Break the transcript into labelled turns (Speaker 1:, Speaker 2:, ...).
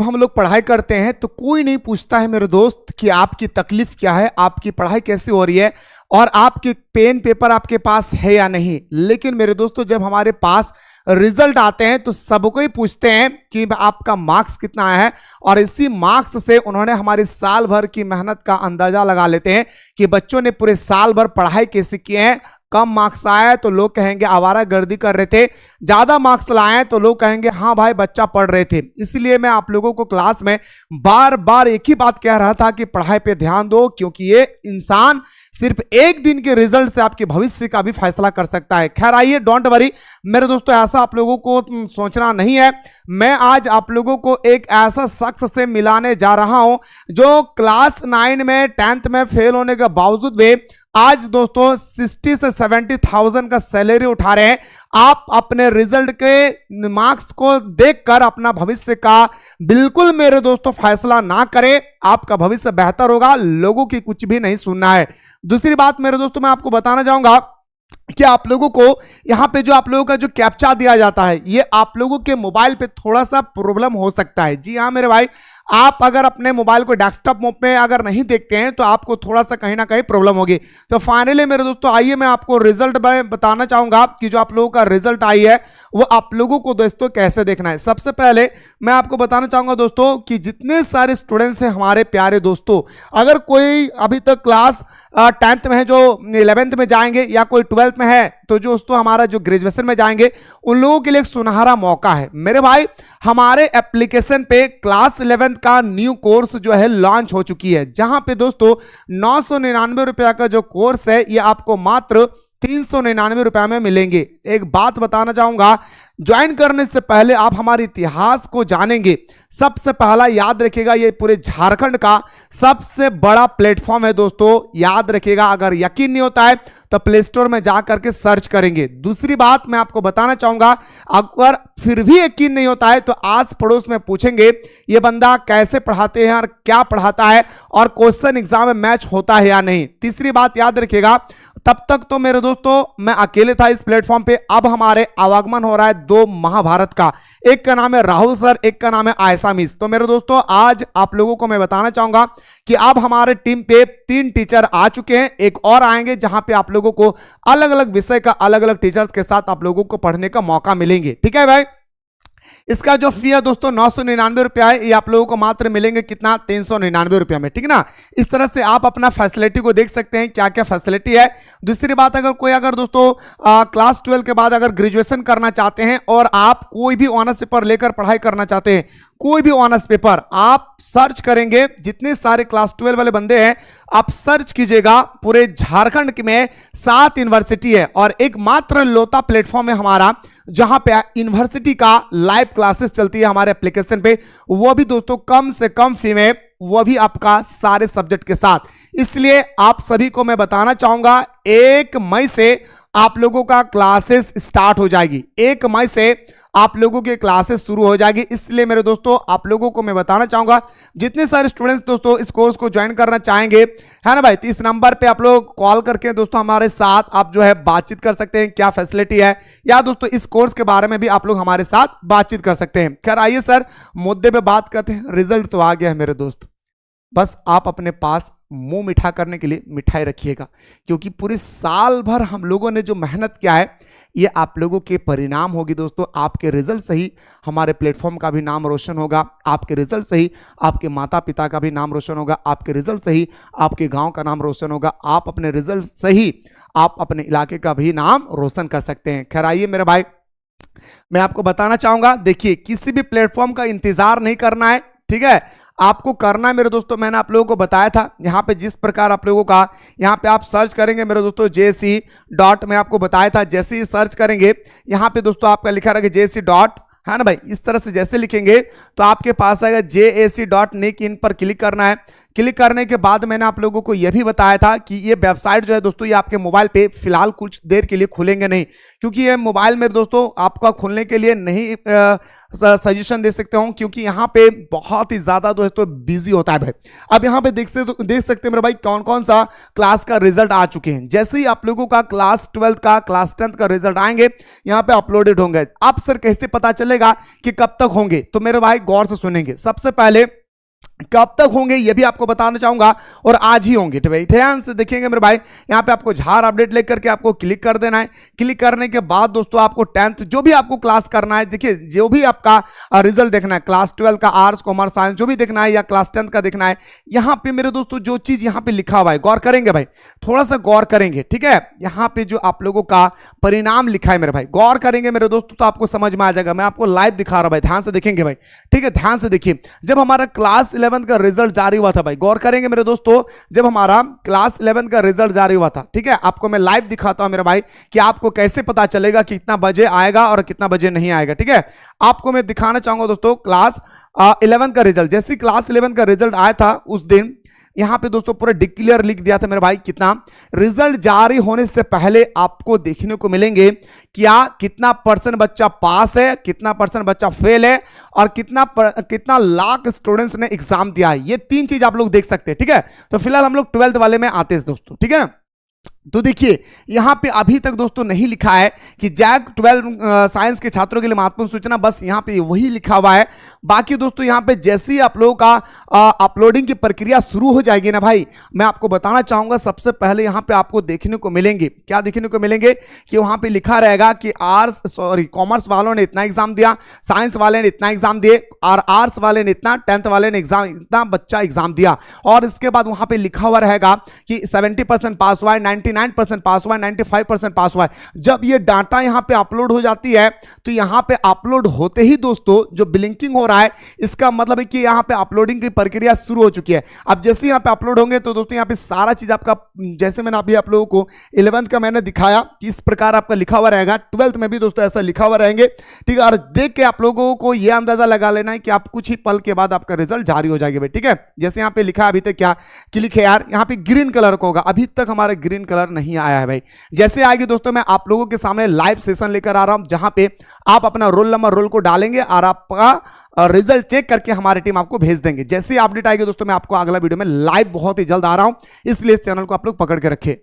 Speaker 1: हम लोग पढ़ाई करते हैं तो कोई नहीं पूछता है मेरे दोस्त कि आपकी तकलीफ क्या है, आपकी पढ़ाई कैसी हो रही है और आपके पेन पेपर आपके पास है या नहीं। लेकिन मेरे दोस्तों जब हमारे पास रिजल्ट आते हैं तो सबको ही पूछते हैं कि आपका मार्क्स कितना आया है, और इसी मार्क्स से उन्होंने हमारी साल भर की मेहनत का अंदाजा लगा लेते हैं कि बच्चों ने पूरे साल भर पढ़ाई कैसे की है। कम मार्क्स आया तो लोग कहेंगे आवारागर्दी कर रहे थे, ज्यादा मार्क्स लाए तो लोग कहेंगे हाँ भाई बच्चा पढ़ रहे थे। इसलिए मैं आप लोगों को क्लास में बार बार एक ही बात कह रहा था कि पढ़ाई पे ध्यान दो, क्योंकि ये इंसान सिर्फ एक दिन के रिजल्ट से आपके भविष्य का भी फैसला कर सकता है। खैर आइए, डोंट वरी मेरे दोस्तों, ऐसा आप लोगों को सोचना नहीं है। मैं आज आप लोगों को एक ऐसा शख्स से मिलाने जा रहा हूं जो क्लास 9 में 10th में फेल होने के बावजूद भी आज दोस्तों 60 से 70,000 का सैलरी उठा रहे हैं। आप अपने रिजल्ट के मार्क्स को देखकर अपना भविष्य का बिल्कुल मेरे दोस्तों फैसला ना करें, आपका भविष्य बेहतर होगा। लोगों की कुछ भी नहीं सुनना है। दूसरी बात मेरे दोस्तों मैं आपको बताना चाहूंगा कि आप लोगों को यहां पे जो आप लोगों का जो कैप्चा दिया जाता है ये आप लोगों के मोबाइल पे थोड़ा सा प्रॉब्लम हो सकता है। जी हाँ मेरे भाई, आप अगर अपने मोबाइल को डेस्कटॉप मोड में अगर नहीं देखते हैं तो आपको थोड़ा सा कहीं ना कहीं प्रॉब्लम होगी। तो फाइनली मेरे दोस्तों आइए मैं आपको रिजल्ट बताना चाहूंगा कि जो आप लोगों का रिजल्ट आई है वो आप लोगों को दोस्तों कैसे देखना है। सबसे पहले मैं आपको बताना चाहूंगा दोस्तों कि जितने सारे स्टूडेंट्स हैं हमारे प्यारे दोस्तों, अगर कोई अभी तक क्लास 10th में है जो 11th में जाएंगे या कोई 12th में है तो जो दोस्तों हमारा जो ग्रेजुएशन में जाएंगे उन लोगों के लिए एक सुनहरा मौका है मेरे भाई। हमारे एप्लीकेशन पे क्लास 11th का न्यू कोर्स जो है लॉन्च हो चुकी है, जहां पे दोस्तों 999 रुपया का जो कोर्स है ये आपको मात्र 399 रुपए में मिलेंगे। एक बात बताना चाहूंगा, ज्वाइन करने से पहले आप हमारे इतिहास को जानेंगे। सबसे पहला याद रखिएगा ये पूरे झारखंड का सबसे बड़ा प्लेटफॉर्म है दोस्तों, याद रखिएगा। अगर यकीन नहीं होता है तो प्ले स्टोर में जा करके सर्च करेंगे। दूसरी बात मैं आपको बताना चाहूंगा, अगर फिर भी यकीन नहीं होता है तो आस पड़ोस में पूछेंगे ये बंदा कैसे पढ़ाते हैं और क्या पढ़ाता है और क्वेश्चन एग्जाम में मैच होता है या नहीं। तीसरी बात याद रखिएगा, तब तक तो मेरे दोस्तों मैं अकेले था इस प्लेटफॉर्म पे, अब हमारे आवागमन हो रहा है 2 महाभारत का। एक का नाम है राहुल सर, एक का नाम है आयशा मिस। तो मेरे दोस्तों आज आप लोगों को मैं बताना चाहूंगा कि अब हमारे टीम पे 3 टीचर आ चुके हैं, एक और आएंगे जहां पे आप लोगों को अलग अलग विषय का अलग अलग टीचर्स के साथ आप लोगों को पढ़ने का मौका मिलेंगे। ठीक है भाई, इसका जो फी है दोस्तों 999 रुपया है, ये आप लोगों को मात्र मिलेंगे कितना 399 रुपया में। ठीक ना, इस तरह से आप अपना फैसिलिटी को देख सकते हैं क्या क्या फैसिलिटी है। दूसरी बात, अगर दोस्तों क्लास 12 के बाद अगर ग्रेजुएशन करना चाहते हैं और आप कोई भी ऑनर्स पेपर लेकर पढ़ाई करना चाहते हैं, कोई भी ऑनर्स पेपर आप सर्च करेंगे, जितने सारे क्लास 12 वाले बंदे हैं आप सर्च कीजिएगा, पूरे झारखंड में 7 यूनिवर्सिटी है और एक मात्र लोता प्लेटफॉर्म है हमारा जहां पे यूनिवर्सिटी का लाइव क्लासेस चलती है हमारे एप्लीकेशन पे, वो भी दोस्तों कम से कम फी में, वो भी आपका सारे सब्जेक्ट के साथ। इसलिए आप सभी को मैं बताना चाहूंगा 1 मई से आप लोगों का क्लासेस स्टार्ट हो जाएगी, 1 मई से आप लोगों के क्लासेस शुरू हो जाएगी। इसलिए मेरे दोस्तों आप लोगों को मैं बताना चाहूंगा, जितने सारे स्टूडेंट्स दोस्तों इस कोर्स को ज्वाइन करना चाहेंगे, है ना भाई, तो इस नंबर पे आप लोग कॉल करके दोस्तों हमारे साथ आप जो है बातचीत कर सकते हैं, क्या फैसिलिटी है, या दोस्तों इस कोर्स के बारे में भी आप लोग हमारे साथ बातचीत कर सकते हैं। खैर आइए सर मुद्दे पे बात करते हैं। रिजल्ट तो आ गया है मेरे दोस्त, बस आप अपने पास मुंह मीठा करने के लिए मिठाई रखिएगा, क्योंकि पूरे साल भर हम लोगों ने जो मेहनत किया है ये आप लोगों के परिणाम होगी दोस्तों। आपके रिजल्ट से ही हमारे प्लेटफॉर्म का भी नाम रोशन होगा, आपके रिजल्ट से ही आपके माता पिता का भी नाम रोशन होगा, आपके रिजल्ट से ही आपके गांव का नाम रोशन होगा, आप अपने रिजल्ट से ही आप अपने इलाके का भी नाम रोशन कर सकते हैं। खैर आइए मेरे भाई, मैं आपको बताना चाहूंगा, देखिए किसी भी प्लेटफॉर्म का इंतजार नहीं करना है, ठीक है, आपको करना है मेरे दोस्तों, मैंने आप लोगों को बताया था यहाँ पे जिस प्रकार आप लोगों का यहाँ पे आप सर्च करेंगे मेरे दोस्तों JSC डॉट, मैं आपको बताया था जैसे ही सर्च करेंगे यहाँ पे दोस्तों आपका लिखा रहेगा JSC डॉट, है ना भाई, इस तरह से जैसे लिखेंगे तो आपके पास आएगा JSC.nic, इन पर क्लिक करना है। क्लिक करने के बाद मैंने आप लोगों को यह भी बताया था कि ये वेबसाइट जो है दोस्तों ये आपके मोबाइल पे फिलहाल कुछ देर के लिए खुलेंगे नहीं, क्योंकि ये मोबाइल में दोस्तों आपका खुलने के लिए नहीं सजेशन दे सकता हूं, क्योंकि यहाँ पे बहुत ही ज्यादा दोस्तों बिजी होता है भाई। अब यहाँ पे देख सकते हैं मेरे भाई कौन कौन सा क्लास का रिजल्ट आ चुके हैं। जैसे ही आप लोगों का क्लास 12 का क्लास 10 का रिजल्ट आएंगे यहाँ पे अपलोडेड होंगे। अब सर कैसे पता चलेगा कि कब तक होंगे, तो मेरे भाई गौर से सुनेंगे। सबसे पहले कब तक होंगे ये भी आपको बताना चाहूंगा, और आज ही होंगे। तो भाई ध्यान से देखेंगे मेरे भाई, यहाँ पे आपको झार अपडेट लेकर के आपको क्लिक कर देना है। क्लिक करने के बाद दोस्तों आपको 10th जो भी आपको क्लास करना है, देखिए जो भी आपका रिजल्ट देखना है, क्लास 12 का आर्ट्स कॉमर्स साइंस जो भी देखना है या क्लास 10th का देखना है, यहाँ पे मेरे दोस्तों जो चीज यहाँ पे लिखा हुआ है गौर करेंगे भाई, थोड़ा सा गौर करेंगे, ठीक है। यहाँ पे जो आप लोगों का परिणाम लिखा है मेरे भाई, गौर करेंगे मेरे दोस्तों तो आपको समझ में आ जाएगा। मैं आपको लाइव दिखा रहा हूं भाई, ध्यान से देखेंगे भाई, ठीक है। ध्यान से देखिए, जब हमारा क्लास 11 का रिजल्ट जारी हुआ था भाई, गौर करेंगे मेरे दोस्तों, जब हमारा क्लास 11 का रिजल्ट जारी हुआ था, ठीक है, आपको मैं लाइव दिखाता हूं मेरे भाई कि आपको कैसे पता चलेगा कि कितना बजे आएगा और कितना बजे नहीं आएगा, ठीक है। आपको मैं दिखाना चाहूंगा दोस्तों क्लास 11 का रिजल्ट। जैसे क्लास 11 का रिजल्ट आया था उस दिन यहां पे दोस्तों पूरा डिक्लेयर लिख दिया था मेरे भाई, कितना रिजल्ट जारी होने से पहले आपको देखने को मिलेंगे क्या कितना परसेंट बच्चा पास है, कितना परसेंट बच्चा फेल है, और कितना लाख स्टूडेंट्स ने एग्जाम दिया है। ये 3 चीज आप लोग देख सकते हैं, ठीक है। तो फिलहाल हम लोग 12th वाले में आते हैं दोस्तों, ठीक है ना। तो देखिए यहां पे अभी तक दोस्तों नहीं लिखा है कि जैक 12 साइंस के छात्रों के लिए महत्वपूर्ण सूचना, बस यहां पे वही लिखा हुआ है। बाकी दोस्तों यहां पे जैसे ही आप लोगों का अपलोडिंग की प्रक्रिया शुरू हो जाएगी ना भाई, मैं आपको बताना चाहूंगा सबसे पहले यहां पे आपको देखने को मिलेंगे, क्या देखने को मिलेंगे कि वहां पे लिखा रहेगा कि कॉमर्स वालों ने इतना एग्जाम दिया, साइंस वाले ने इतना एग्जाम दिए, और आर्ट्स वाले ने इतना, 10th वाले ने इतना बच्चा एग्जाम दिया। और इसके बाद वहां पे लिखा हुआ रहेगा कि 70% पास हुआ है, 99% पास हुआ है, 95% पास हुआ है। जब ये डाटा यहां पे अपलोड हो जाती है तो यहां पे अपलोड होते ही दोस्तों जो ब्लिंकिंग हो रहा है, इसका मतलब है कि यहां पे अपलोडिंग की प्रक्रिया शुरू हो चुकी है। अब जैसे यहां पे अपलोड होंगे तो दोस्तों यहां पे सारा चीज आपका, जैसे मैंने अभी आप लोगों को 11th का मैंने दिखाया कि इस प्रकार आपका लिखा हुआ रहेगा, 12th में भी दोस्तों ऐसा लिखा हुआ रहेंगे, ठीक है। और देख के आप लोगों को यह अंदाजा लगा लेना है कि आप कुछ ही पल के बाद आपका रिजल्ट जारी हो जाएगा, ठीक है। जैसे यहां पे लिखा है, अभी तक क्या क्लिक है यार, यहां पे ग्रीन कलर का होगा, अभी तक हमारा ग्रीन कलर नहीं आया है भाई। जैसे आएगी दोस्तों मैं आप लोगों के सामने लाइव सेशन लेकर आ रहा हूं, जहां पे आप अपना रोल नंबर रोल को डालेंगे और आपका रिजल्ट चेक करके हमारी टीम आपको भेज देंगे। जैसे ही अपडेट आएगी दोस्तों मैं आपको अगला वीडियो में लाइव बहुत ही जल्द आ रहा हूं, इसलिए इस चैनल को आप लोग पकड़ के रखें।